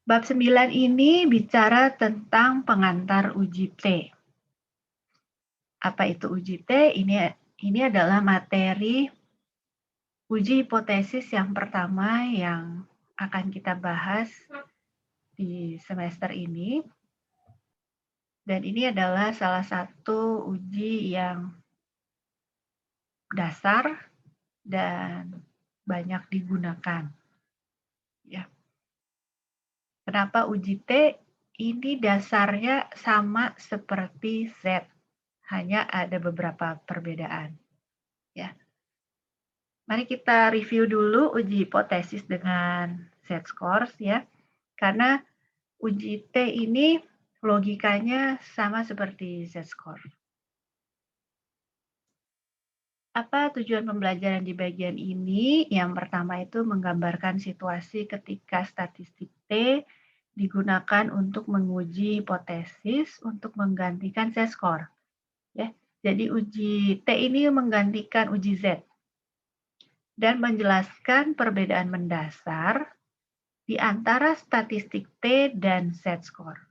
Bab 9 ini bicara tentang pengantar uji T. Apa itu uji T? Ini adalah materi uji hipotesis yang pertama yang akan kita bahas di semester ini. Dan ini adalah salah satu uji yang dasar dan banyak digunakan. Ya. Kenapa uji T? Ini dasarnya sama seperti Z, hanya ada beberapa perbedaan. Ya. Mari kita review dulu uji hipotesis dengan Z-scores ya. Karena uji T ini logikanya sama seperti Z-score. Apa tujuan pembelajaran di bagian ini? Yang pertama itu menggambarkan situasi ketika statistik T digunakan untuk menguji hipotesis untuk menggantikan Z-score. Ya, jadi uji T ini menggantikan uji Z dan menjelaskan perbedaan mendasar di antara statistik T dan Z-score.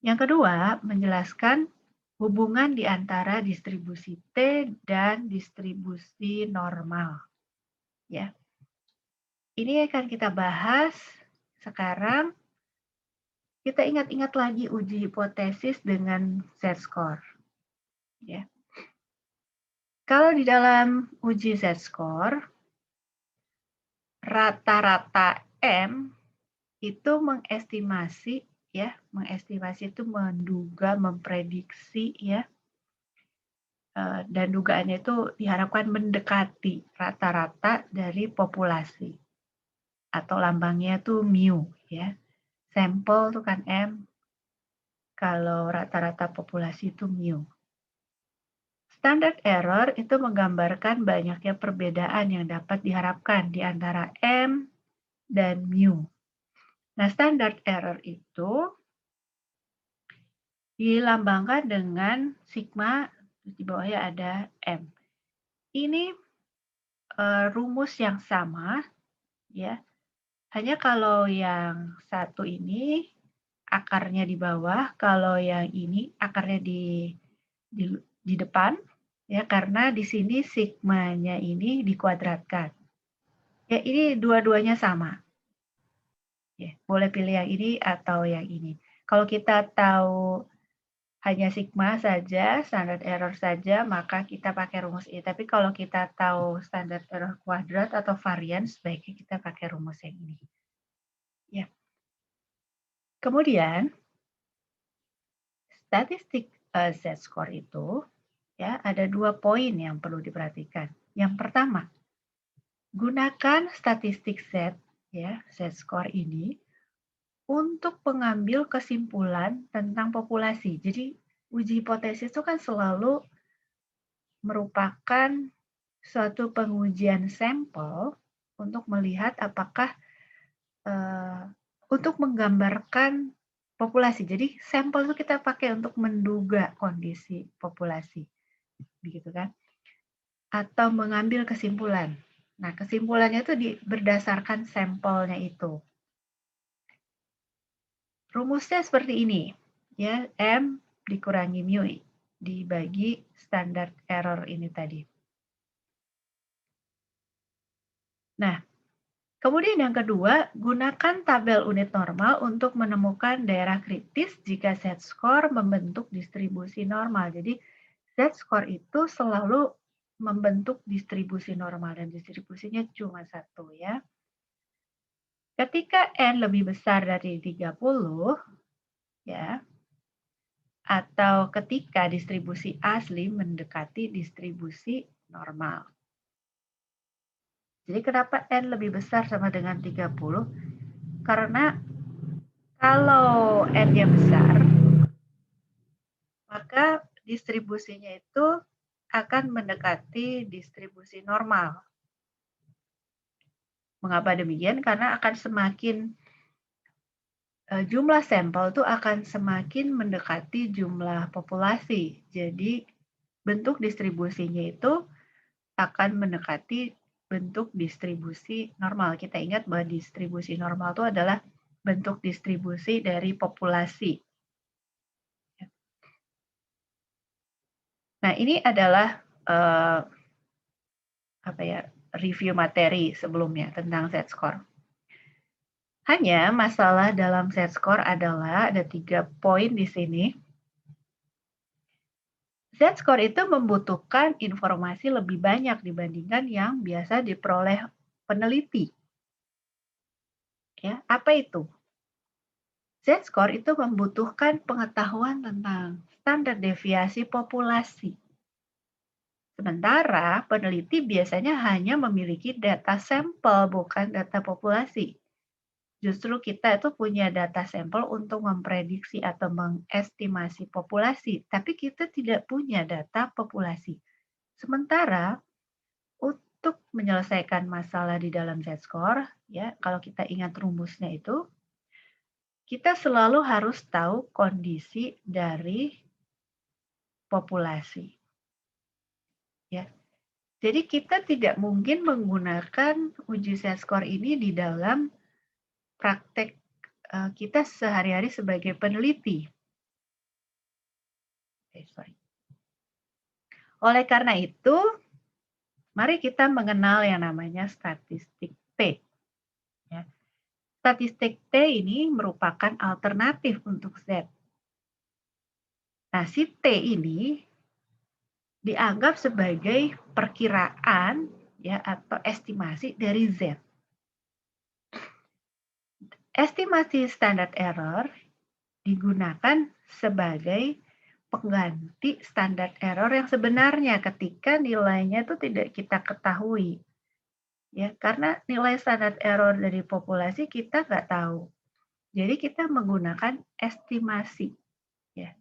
Yang kedua, menjelaskan hubungan di antara distribusi T dan distribusi normal. Ya. Ini akan kita bahas sekarang. Kita ingat-ingat lagi uji hipotesis dengan Z-score. Ya. Kalau di dalam uji Z-score, rata-rata M itu mengestimasi ya, mengestimasi itu menduga, memprediksi ya. Dan dugaannya itu diharapkan mendekati rata-rata dari populasi atau lambangnya itu mu ya. Sampel itu kan M, kalau rata-rata populasi itu mu. Standard error itu menggambarkan banyaknya perbedaan yang dapat diharapkan di antara M dan mu. Nah, standard error itu dilambangkan dengan sigma, di bawahnya ada M. Ini rumus yang sama ya. Hanya kalau yang satu ini akarnya di bawah, kalau yang ini akarnya di depan ya, karena di sini sigmanya ini dikuadratkan. Ya, ini dua-duanya sama. Ya, boleh pilih yang ini atau yang ini. Kalau kita tahu hanya sigma saja, standar error saja, maka kita pakai rumus ini. Tapi kalau kita tahu standar error kuadrat atau varian, sebaiknya kita pakai rumus yang ini. Ya. Kemudian, statistik Z-score itu ya ada 2 poin yang perlu diperhatikan. Yang pertama, gunakan statistik Z ya, Z-score ini untuk mengambil kesimpulan tentang populasi. Jadi uji hipotesis itu kan selalu merupakan suatu pengujian sampel untuk melihat apakah untuk menggambarkan populasi. Jadi sampel itu kita pakai untuk menduga kondisi populasi, begitu kan? Atau mengambil kesimpulan. Nah, kesimpulannya itu berdasarkan sampelnya itu. Rumusnya seperti ini, ya, M dikurangi mu dibagi standar error ini tadi. Nah, kemudian yang kedua, gunakan tabel unit normal untuk menemukan daerah kritis jika Z-score membentuk distribusi normal. Jadi, Z-score itu selalu membentuk distribusi normal dan distribusinya cuma satu ya. Ketika N lebih besar dari 30, ya, atau ketika distribusi asli mendekati distribusi normal. Jadi kenapa N lebih besar sama dengan 30? Karena kalau N-nya besar, maka distribusinya itu akan mendekati distribusi normal. Mengapa demikian? Karena akan semakin jumlah sampel itu akan semakin mendekati jumlah populasi. Jadi bentuk distribusinya itu akan mendekati bentuk distribusi normal. Kita ingat bahwa distribusi normal itu adalah bentuk distribusi dari populasi. Nah, ini adalah review materi sebelumnya tentang Z-score. Hanya masalah dalam Z-score adalah ada 3 poin di sini. Z-score itu membutuhkan informasi lebih banyak dibandingkan yang biasa diperoleh peneliti. Ya, apa itu? Z-score itu membutuhkan pengetahuan tentang standar deviasi populasi. Sementara peneliti biasanya hanya memiliki data sampel, bukan data populasi. Justru kita itu punya data sampel untuk memprediksi atau mengestimasi populasi, tapi kita tidak punya data populasi. Sementara untuk menyelesaikan masalah di dalam Z-score, ya, kalau kita ingat rumusnya itu, kita selalu harus tahu kondisi dari populasi. Ya. Jadi kita tidak mungkin menggunakan uji Z-score ini di dalam praktek kita sehari-hari sebagai peneliti. Oleh karena itu, mari kita mengenal yang namanya statistik T. Ya. Statistik T ini merupakan alternatif untuk Z. Nah, si T ini dianggap sebagai perkiraan ya atau estimasi dari Z. Estimasi standar error digunakan sebagai pengganti standar error yang sebenarnya ketika nilainya itu tidak kita ketahui. Ya, karena nilai standar error dari populasi kita nggak tahu. Jadi kita menggunakan estimasi. Ya.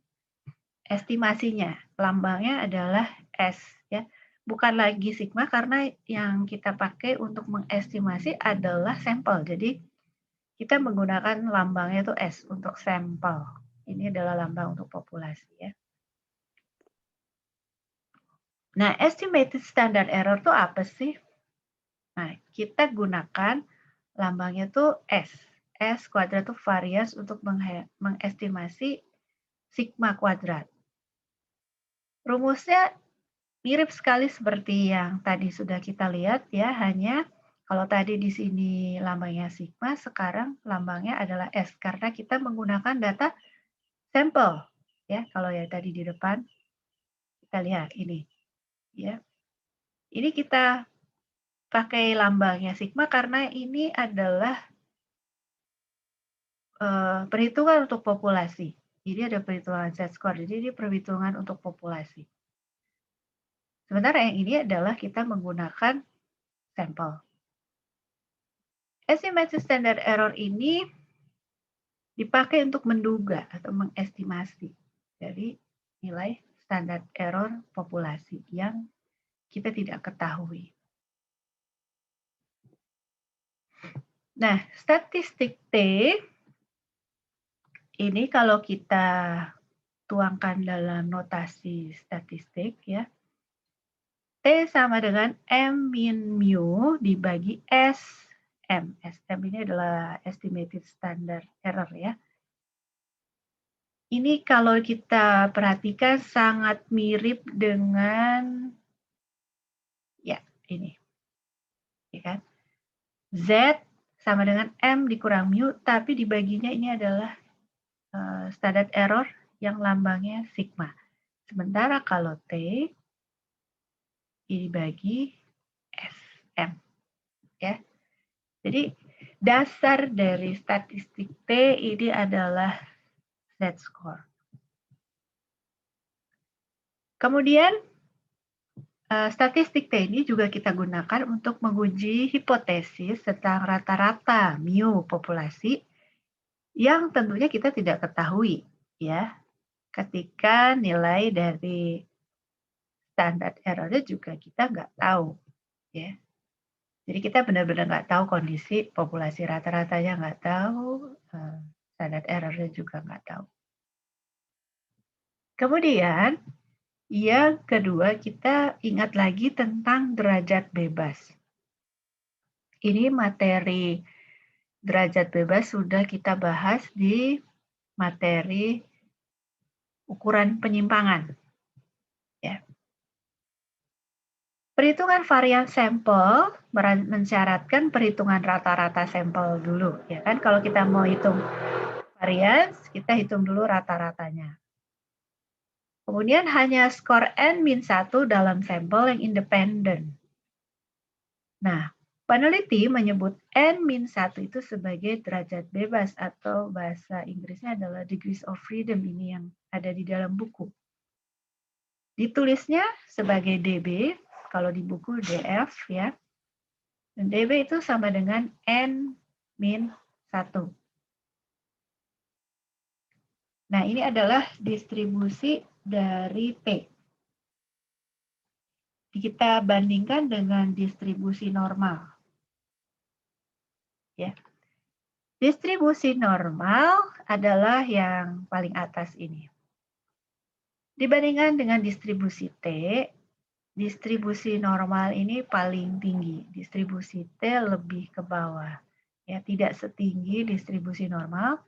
Estimasinya, lambangnya adalah S. Ya. Bukan lagi sigma karena yang kita pakai untuk mengestimasi adalah sampel. Jadi kita menggunakan lambangnya itu S untuk sampel. Ini adalah lambang untuk populasi ya. Nah, estimated standard error itu apa sih? Nah, kita gunakan lambangnya itu S. S kuadrat itu varians untuk mengestimasi sigma kuadrat. Rumusnya mirip sekali seperti yang tadi sudah kita lihat ya, hanya kalau tadi di sini lambangnya sigma, sekarang lambangnya adalah S karena kita menggunakan data sampel ya. Kalau yang tadi di depan kita lihat ini ya. Ini kita pakai lambangnya sigma karena ini adalah perhitungan untuk populasi. Jadi ada perhitungan Z-score, jadi ini perhitungan untuk populasi. Sementara yang ini adalah kita menggunakan sampel. Estimated standard error ini dipakai untuk menduga atau mengestimasi dari nilai standar error populasi yang kita tidak ketahui. Nah, statistik T ini kalau kita tuangkan dalam notasi statistik ya, T sama dengan M min mu dibagi SM. SM ini adalah estimated standard error ya. Ini kalau kita perhatikan sangat mirip dengan ya ini. Ya kan? Z sama dengan M dikurang mu, tapi dibaginya ini adalah standard error yang lambangnya sigma. Sementara kalau T ini dibagi SM. Ya. Jadi dasar dari statistik T ini adalah Z-score. Kemudian statistik T ini juga kita gunakan untuk menguji hipotesis tentang rata-rata mu populasi yang tentunya kita tidak ketahui ya ketika nilai dari standar errornya juga kita nggak tahu ya. Jadi kita benar-benar nggak tahu kondisi populasi rata-ratanya nggak tahu, standar errornya juga nggak tahu. Kemudian yang kedua kita ingat lagi tentang derajat bebas. Ini materi derajat bebas sudah kita bahas di materi ukuran penyimpangan. Ya. Perhitungan varian sampel mensyaratkan perhitungan rata-rata sampel dulu, ya kan? Kalau kita mau hitung varians, kita hitung dulu rata-ratanya. Kemudian hanya skor N-1 dalam sampel yang independen. Nah, peneliti menyebut N-1 itu sebagai derajat bebas atau bahasa Inggrisnya adalah degrees of freedom, ini yang ada di dalam buku. Ditulisnya sebagai dB, kalau di buku df ya. Dan dB itu sama dengan N-1. Nah, ini adalah distribusi dari T. Kita bandingkan dengan distribusi normal. Ya. Distribusi normal adalah yang paling atas ini. Dibandingkan dengan distribusi T, distribusi normal ini paling tinggi. Distribusi T lebih ke bawah. Ya, tidak setinggi distribusi normal,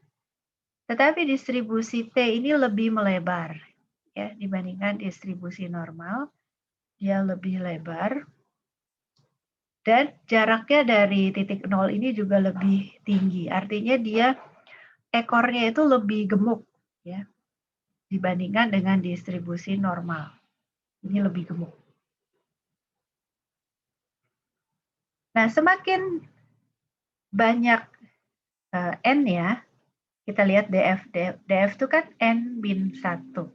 tetapi distribusi T ini lebih melebar. Ya, dibandingkan distribusi normal, dia lebih lebar. Dan jaraknya dari titik nol ini juga lebih tinggi. Artinya dia ekornya itu lebih gemuk ya dibandingkan dengan distribusi normal. Ini lebih gemuk. Nah, semakin banyak N ya, kita lihat DF. DF itu kan N-1.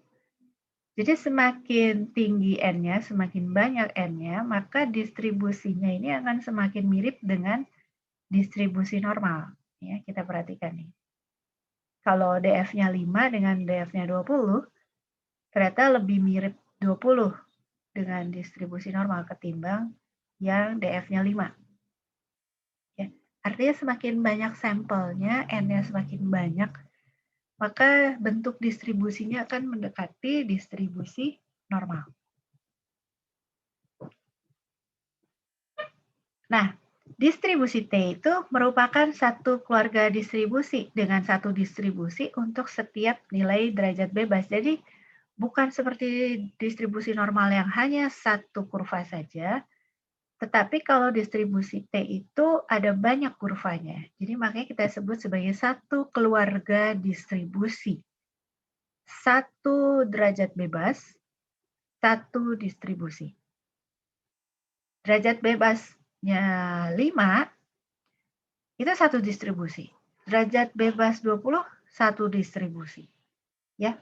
Jadi semakin tinggi N-nya, semakin banyak N-nya, maka distribusinya ini akan semakin mirip dengan distribusi normal. Ya, kita perhatikan nih. Kalau DF-nya 5 dengan DF-nya 20, ternyata lebih mirip 20 dengan distribusi normal ketimbang yang DF-nya 5. Ya, artinya semakin banyak sampelnya, N-nya semakin banyak, maka bentuk distribusinya akan mendekati distribusi normal. Nah, distribusi T itu merupakan satu keluarga distribusi dengan satu distribusi untuk setiap nilai derajat bebas. Jadi bukan seperti distribusi normal yang hanya satu kurva saja, tetapi kalau distribusi T itu ada banyak kurvanya. Jadi makanya kita sebut sebagai satu keluarga distribusi. Satu derajat bebas, satu distribusi. Derajat bebasnya 5, itu satu distribusi. Derajat bebas 20, satu distribusi. Ya.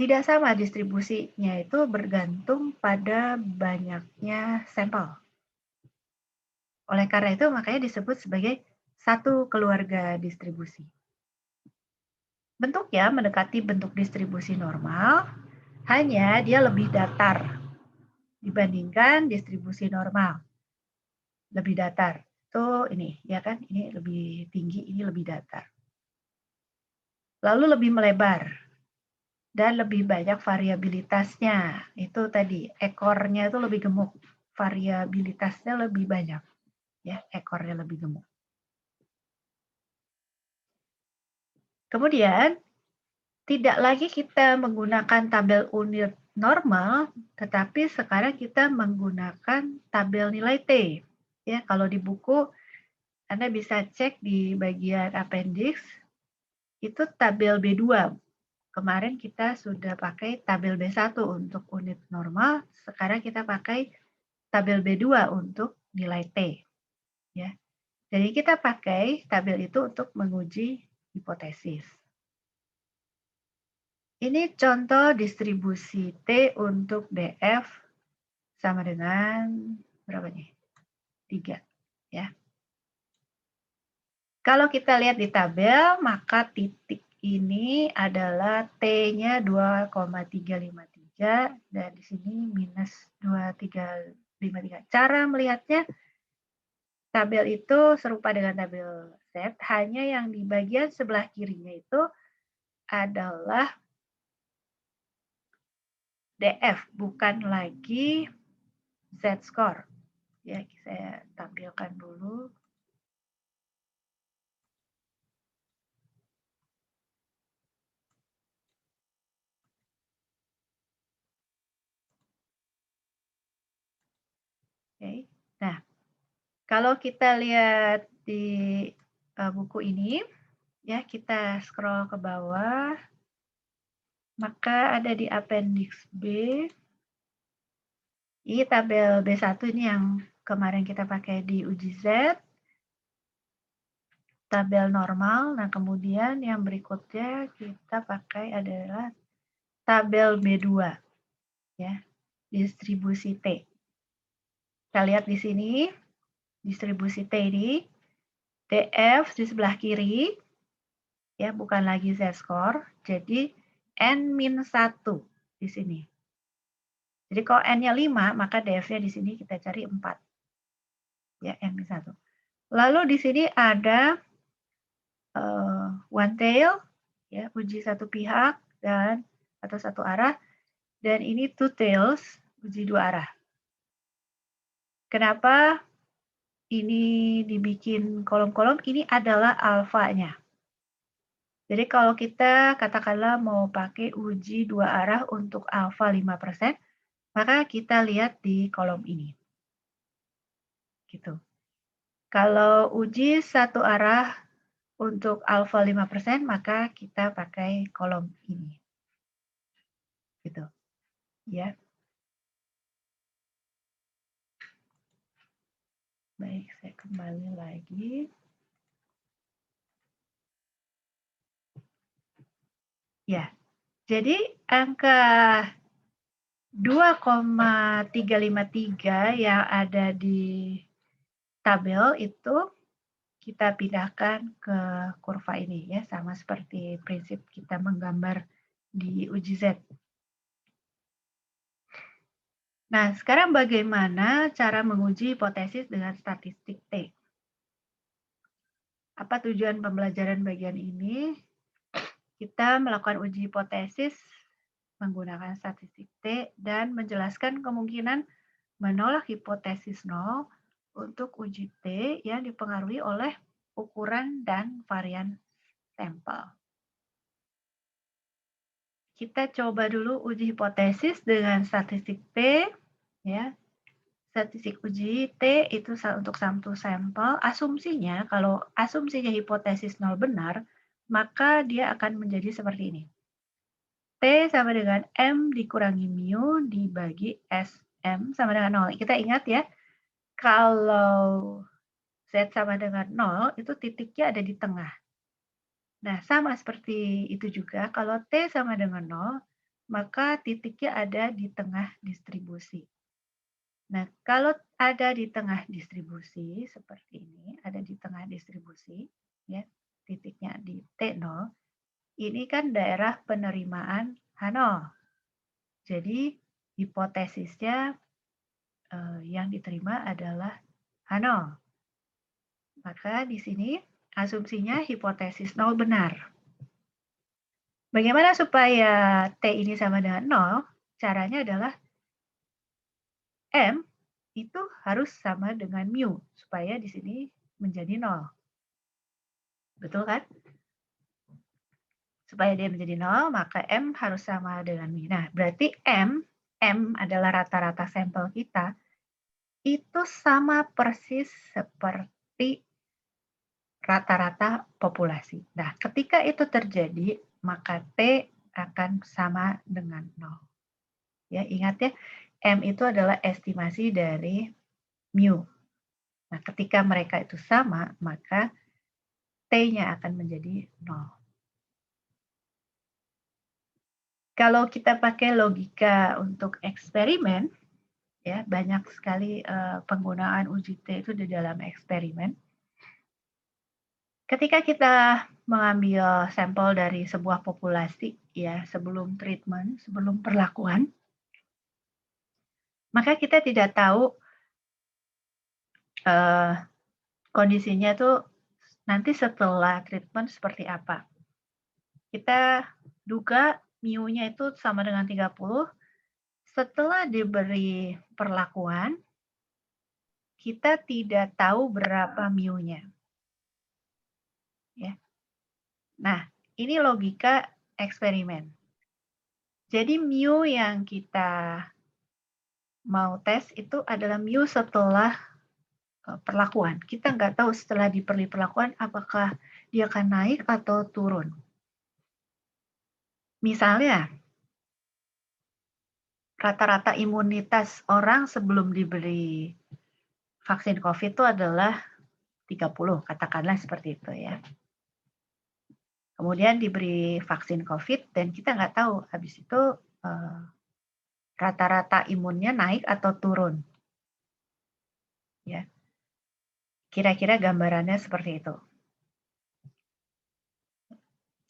Tidak sama distribusinya itu bergantung pada banyaknya sampel. Oleh karena itu, makanya disebut sebagai satu keluarga distribusi. Bentuknya mendekati bentuk distribusi normal, hanya dia lebih datar dibandingkan distribusi normal. Lebih datar. Itu ini, ya kan? Ini lebih tinggi, ini lebih datar. Lalu lebih melebar dan lebih banyak variabilitasnya. Itu tadi, ekornya itu lebih gemuk. Variabilitasnya lebih banyak. Ya, ekornya lebih gemuk. Kemudian, tidak lagi kita menggunakan tabel unit normal, tetapi sekarang kita menggunakan tabel nilai T. Ya, kalau di buku Anda bisa cek di bagian appendix, itu tabel B2. Kemarin kita sudah pakai tabel B1 untuk unit normal, sekarang kita pakai tabel B2 untuk nilai T. Ya. Jadi kita pakai tabel itu untuk menguji hipotesis. Ini contoh distribusi T untuk DF sama dengan berapa nih? 3. Ya. Kalau kita lihat di tabel, maka titik ini adalah T-nya 2,353 dan di sini minus 2,353. Cara melihatnya, tabel itu serupa dengan tabel Z, hanya yang di bagian sebelah kirinya itu adalah DF, bukan lagi Z score. Ya, saya tampilkan dulu. Oke. Nah, kalau kita lihat di, buku ini, ya kita scroll ke bawah, maka ada di appendix B, ini tabel B1 ini yang kemarin kita pakai di uji Z, tabel normal. Nah, kemudian yang berikutnya kita pakai adalah tabel B2, ya, distribusi T. Kita lihat di sini, distribusi T ini, DF di sebelah kiri, ya bukan lagi Z-score, jadi N-1 di sini. Jadi kalau N-nya 5, maka DF-nya di sini kita cari 4. Ya, N-1. Lalu di sini ada one tail, ya, uji satu pihak dan atau satu arah, dan ini two tails, uji dua arah. Kenapa ini dibikin kolom-kolom? Ini adalah alfanya. Jadi kalau kita katakanlah mau pakai uji dua arah untuk alfa 5%, maka kita lihat di kolom ini. Gitu. Kalau uji satu arah untuk alfa 5%, maka kita pakai kolom ini. Gitu. Ya. Baik, saya kembali lagi. Ya. Jadi angka 2,353 yang ada di tabel itu kita pindahkan ke kurva ini ya, sama seperti prinsip kita menggambar di uji Z. Nah, sekarang bagaimana cara menguji hipotesis dengan statistik T? Apa tujuan pembelajaran bagian ini? Kita melakukan uji hipotesis menggunakan statistik T dan menjelaskan kemungkinan menolak hipotesis nol untuk uji T yang dipengaruhi oleh ukuran dan varian sampel. Kita coba dulu uji hipotesis dengan statistik T, ya. Statistik uji T itu untuk satu sampel. Asumsinya, kalau asumsinya hipotesis nol benar, maka dia akan menjadi seperti ini. T sama dengan M dikurangi mu dibagi SM sama dengan 0. Kita ingat ya, kalau Z sama dengan 0, itu titiknya ada di tengah. Nah, sama seperti itu juga, kalau T sama dengan 0, maka titiknya ada di tengah distribusi. Nah, kalau ada di tengah distribusi, seperti ini, ada di tengah distribusi, ya, titiknya di T0, ini kan daerah penerimaan H0. Jadi, hipotesisnya yang diterima adalah H0. Maka di sini asumsinya hipotesis 0 benar. Bagaimana supaya T ini sama dengan 0? Caranya adalah M itu harus sama dengan mu, supaya di sini menjadi 0. Betul kan? Supaya dia menjadi 0, maka M harus sama dengan mu. Nah, berarti M adalah rata-rata sampel kita, itu sama persis seperti rata-rata populasi. Nah, ketika itu terjadi, maka T akan sama dengan 0. Ya, ingat ya, M itu adalah estimasi dari mu. Nah, ketika mereka itu sama, maka T-nya akan menjadi 0. Kalau kita pakai logika untuk eksperimen, ya banyak sekali penggunaan uji T itu di dalam eksperimen. Ketika kita mengambil sampel dari sebuah populasi, ya sebelum treatment, sebelum perlakuan, maka kita tidak tahu kondisinya tuh nanti setelah treatment seperti apa. Kita duga mu-nya itu sama dengan 30. Setelah diberi perlakuan, kita tidak tahu berapa mu-nya. Ya. Nah, ini logika eksperimen. Jadi mu yang kita mau tes itu adalah mu setelah perlakuan. Kita nggak tahu setelah diberi perlakuan apakah dia akan naik atau turun. Misalnya, rata-rata imunitas orang sebelum diberi vaksin COVID itu adalah 30, katakanlah seperti itu ya. Kemudian diberi vaksin COVID dan kita nggak tahu habis itu rata-rata imunnya naik atau turun. Ya, kira-kira gambarannya seperti itu.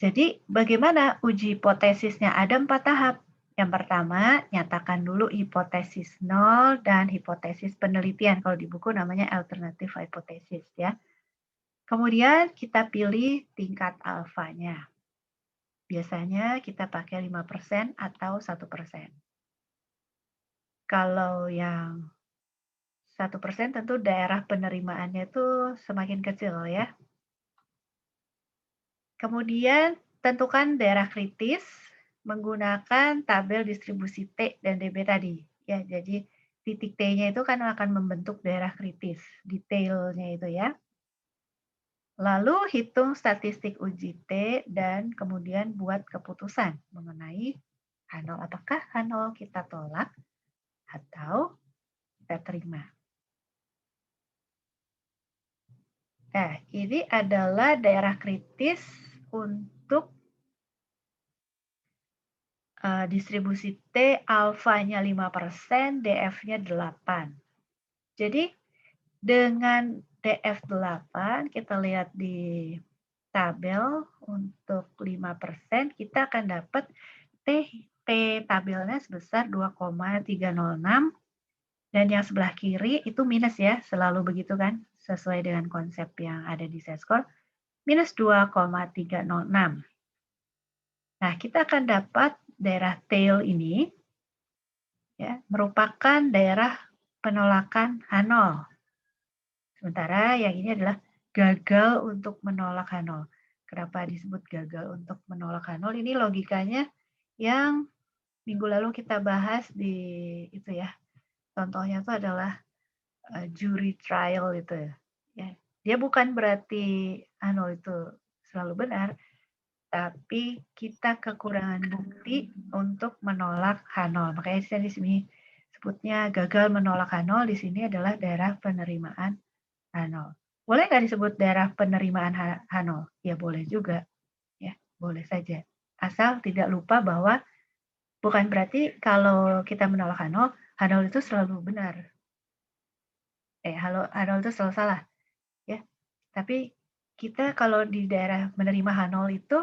Jadi bagaimana uji hipotesisnya? Ada 4 tahap. Yang pertama, nyatakan dulu hipotesis nol dan hipotesis penelitian. Kalau di buku namanya alternative hypothesis ya. Kemudian kita pilih tingkat alfanya. Biasanya kita pakai 5% atau 1%. Kalau yang 1% tentu daerah penerimaannya itu semakin kecil ya. Kemudian tentukan daerah kritis menggunakan tabel distribusi T dan DB tadi. Ya, jadi titik T-nya itu kan akan membentuk daerah kritis, detailnya itu ya. Lalu hitung statistik uji T dan kemudian buat keputusan mengenai H0. Apakah H0 kita tolak atau kita terima. Nah, ini adalah daerah kritis untuk distribusi T, alfanya 5%, DF-nya 8. Jadi dengan DF 8, kita lihat di tabel untuk 5%, kita akan dapat T tabelnya sebesar 2,306 dan yang sebelah kiri itu minus ya, selalu begitu kan, sesuai dengan konsep yang ada di Z-score, minus 2,306. Nah, kita akan dapat daerah tail ini ya, merupakan daerah penolakan H0. Sementara yang ini adalah gagal untuk menolak H0. Kenapa disebut gagal untuk menolak H0? Ini logikanya yang minggu lalu kita bahas di itu ya. Contohnya itu adalah jury trial itu ya. Dia bukan berarti H0 itu selalu benar, tapi kita kekurangan bukti untuk menolak H0. Makanya di sini sebutnya gagal menolak H0, di sini adalah daerah penerimaan H0. Boleh nggak disebut daerah penerimaan H0? Ya boleh juga, ya boleh saja. Asal tidak lupa bahwa bukan berarti kalau kita menolak H0, H0 itu selalu benar. H0 itu selalu salah, ya. Tapi kita kalau di daerah menerima H0 itu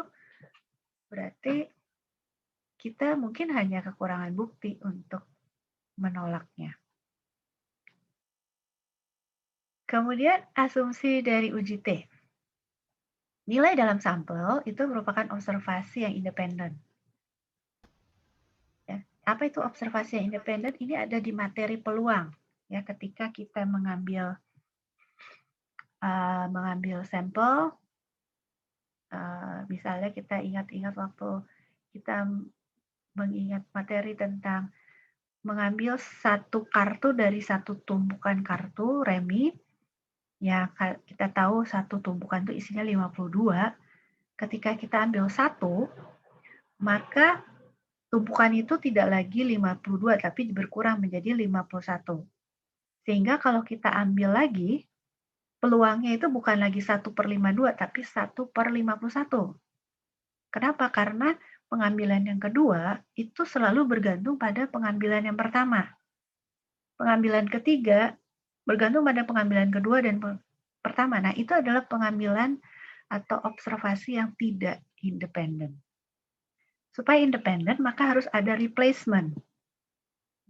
berarti kita mungkin hanya kekurangan bukti untuk menolaknya. Kemudian asumsi dari uji T. Nilai dalam sampel itu merupakan observasi yang independen. Ya, apa itu observasi yang independen? Ini ada di materi peluang. Ya, ketika kita mengambil sampel, misalnya kita ingat-ingat waktu kita mengingat materi tentang mengambil satu kartu dari satu tumpukan kartu remi, ya kita tahu satu tumpukan itu isinya 52, ketika kita ambil satu, maka tumpukan itu tidak lagi 52, tapi berkurang menjadi 51. Sehingga kalau kita ambil lagi, peluangnya itu bukan lagi 1/52, tapi 1/51. Kenapa? Karena pengambilan yang kedua itu selalu bergantung pada pengambilan yang pertama. Pengambilan ketiga bergantung pada pengambilan kedua dan pertama. Nah, itu adalah pengambilan atau observasi yang tidak independen. Supaya independen, maka harus ada replacement.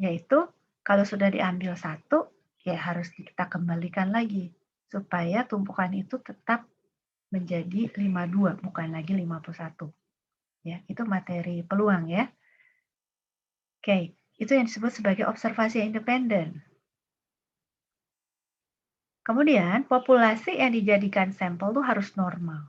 Yaitu, kalau sudah diambil satu, ya harus kita kembalikan lagi. Supaya tumpukan itu tetap menjadi 52, bukan lagi 51. Ya, itu materi peluang ya. Oke, itu yang disebut sebagai observasi yang independen. Kemudian, populasi yang dijadikan sampel itu harus normal.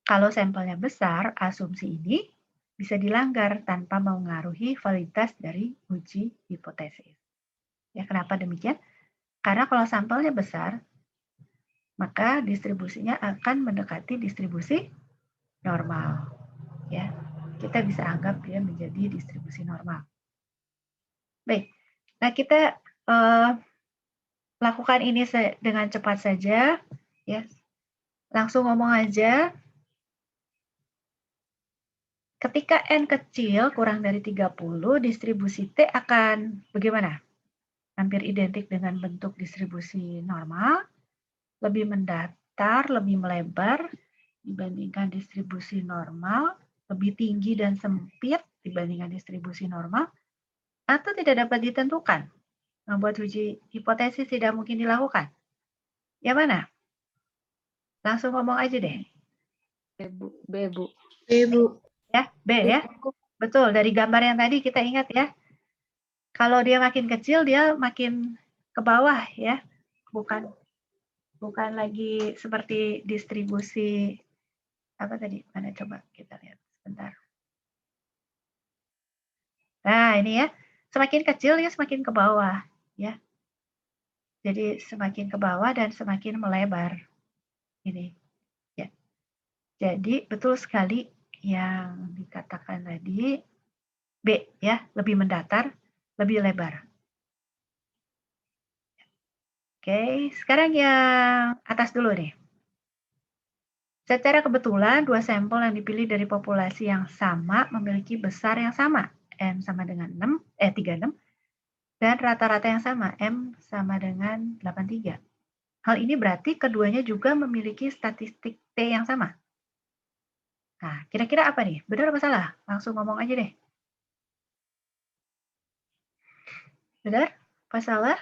Kalau sampelnya besar, asumsi ini bisa dilanggar tanpa mengaruhi validitas dari uji hipotesis. Ya, kenapa demikian? Karena kalau sampelnya besar, maka distribusinya akan mendekati distribusi normal. Ya, kita bisa anggap dia menjadi distribusi normal. Baik, nah kita lakukan ini dengan cepat saja, ya. Langsung ngomong aja. Ketika N kecil kurang dari 30, distribusi T akan bagaimana? Hampir identik dengan bentuk distribusi normal, lebih mendatar, lebih melebar dibandingkan distribusi normal, lebih tinggi dan sempit dibandingkan distribusi normal, atau tidak dapat ditentukan. Membuat uji hipotesis tidak mungkin dilakukan. Yang mana? Langsung ngomong aja deh. B, Bu. B, Bu. B, Bu. Ya, B ya. Betul, dari gambar yang tadi kita ingat ya. Kalau dia makin kecil, dia makin ke bawah ya. Bukan lagi seperti distribusi apa tadi? Mana coba kita lihat sebentar. Nah, ini ya. Semakin kecil dia semakin ke bawah ya. Jadi semakin ke bawah dan semakin melebar. Ini ya. Jadi betul sekali yang dikatakan tadi B ya, lebih mendatar, lebih lebar. Oke, sekarang yang atas dulu nih. Secara kebetulan, dua sampel yang dipilih dari populasi yang sama memiliki besar yang sama, N sama dengan 36, dan rata-rata yang sama, M sama dengan 83. Hal ini berarti keduanya juga memiliki statistik T yang sama. Nah, kira-kira apa nih? Benar apa salah? Langsung ngomong aja deh. Benar? Apa salah?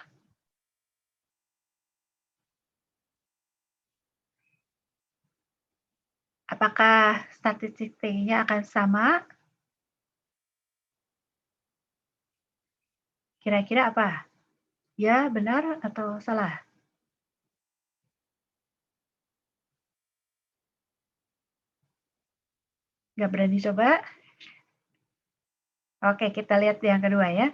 Apakah statistik T-nya akan sama? Kira-kira apa? Ya, benar atau salah? Nggak berani coba? Oke, kita lihat yang kedua ya.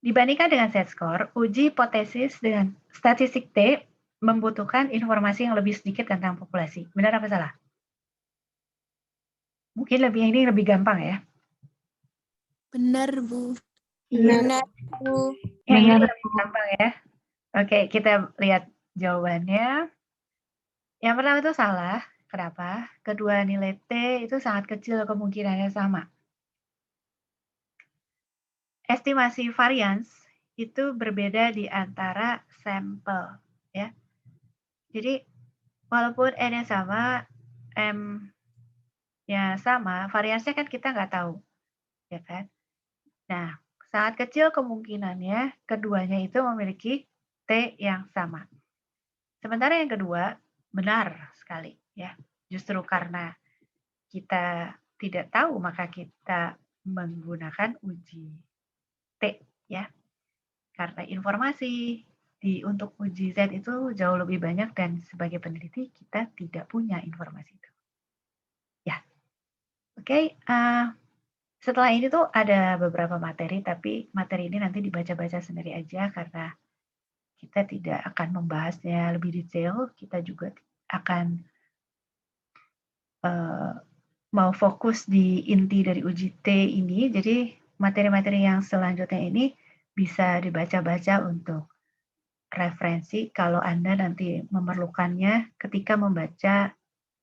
Dibandingkan dengan set score, uji hipotesis dengan statistik T membutuhkan informasi yang lebih sedikit tentang populasi. Benar apa salah? Mungkin ini lebih gampang ya. Benar, Bu. Benar, Bu. Ya, ini lebih gampang ya. Oke, kita lihat jawabannya. Yang pertama itu salah. Kenapa? Kedua nilai T itu sangat kecil kemungkinannya sama. Estimasi varians itu berbeda di antara sampel. Ya. Jadi, walaupun N-nya sama, M-nya sama, variansnya kan kita nggak tahu. Ya kan? Nah, sangat kecil kemungkinannya keduanya itu memiliki T yang sama. Sementara yang kedua, benar sekali. Ya. Justru karena kita tidak tahu, maka kita menggunakan uji T. Ya. Karena informasi untuk uji Z itu jauh lebih banyak dan sebagai peneliti kita tidak punya informasi itu. Ya. Oke, setelah ini tuh ada beberapa materi, tapi materi ini nanti dibaca-baca sendiri aja karena kita tidak akan membahasnya lebih detail. Kita juga akan mau fokus di inti dari uji T ini. Jadi materi-materi yang selanjutnya ini bisa dibaca-baca untuk referensi kalau Anda nanti memerlukannya ketika membaca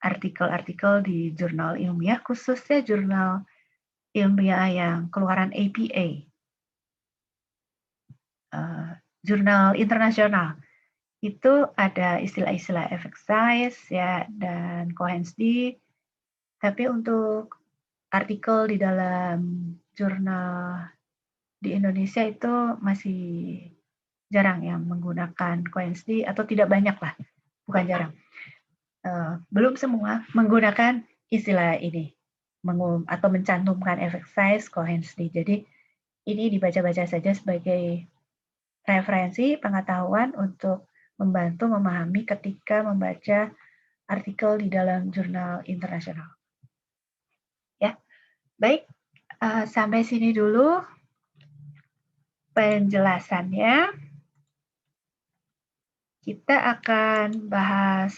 artikel-artikel di jurnal ilmiah, khususnya jurnal ilmiah yang keluaran APA, jurnal internasional. Itu ada istilah-istilah effect size ya dan Cohen's d. Tapi untuk artikel di dalam jurnal di Indonesia itu masih jarang yang menggunakan Cohen's d atau tidak banyak lah, bukan jarang. Belum semua menggunakan istilah ini atau mencantumkan effect size Cohen's d. Jadi ini dibaca-baca saja sebagai referensi pengetahuan untuk membantu memahami ketika membaca artikel di dalam jurnal internasional. Ya, baik, sampai sini dulu penjelasannya. Kita akan bahas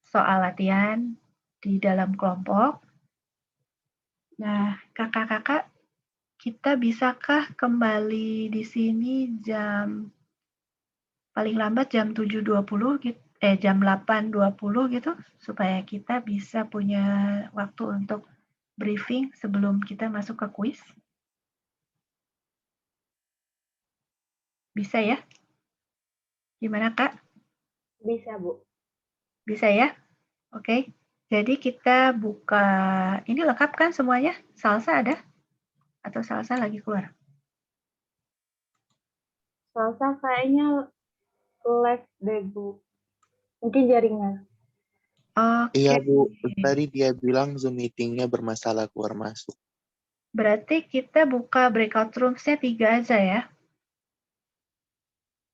soal latihan di dalam kelompok. Nah, kakak-kakak, kita bisakah kembali di sini paling lambat jam 7.20 gitu, jam 8.20 gitu, supaya kita bisa punya waktu untuk briefing sebelum kita masuk ke kuis? Bisa ya? Gimana, Kak? Bisa, Bu. Bisa ya? Oke. Jadi kita buka, ini lengkap kan semuanya? Salsa ada? Atau salsa lagi keluar? Salsa kayaknya live deh, Bu. Mungkin jaringan. Oke. Iya Bu, tadi dia bilang Zoom meeting-nya bermasalah keluar masuk. Berarti kita buka breakout rooms-nya 3 aja ya?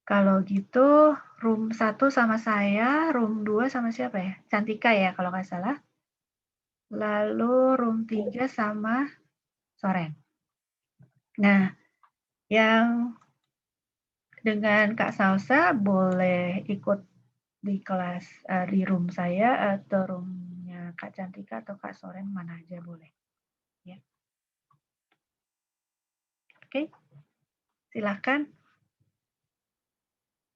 Kalau gitu, room 1 sama saya, room 2 sama siapa ya? Cantika ya kalau nggak salah. Lalu room 3 sama Soren. Nah, yang dengan Kak Salsa boleh ikut di kelas, di room saya atau room-nya Kak Cantika atau Kak Soren, mana aja boleh. Ya. Oke, silakan.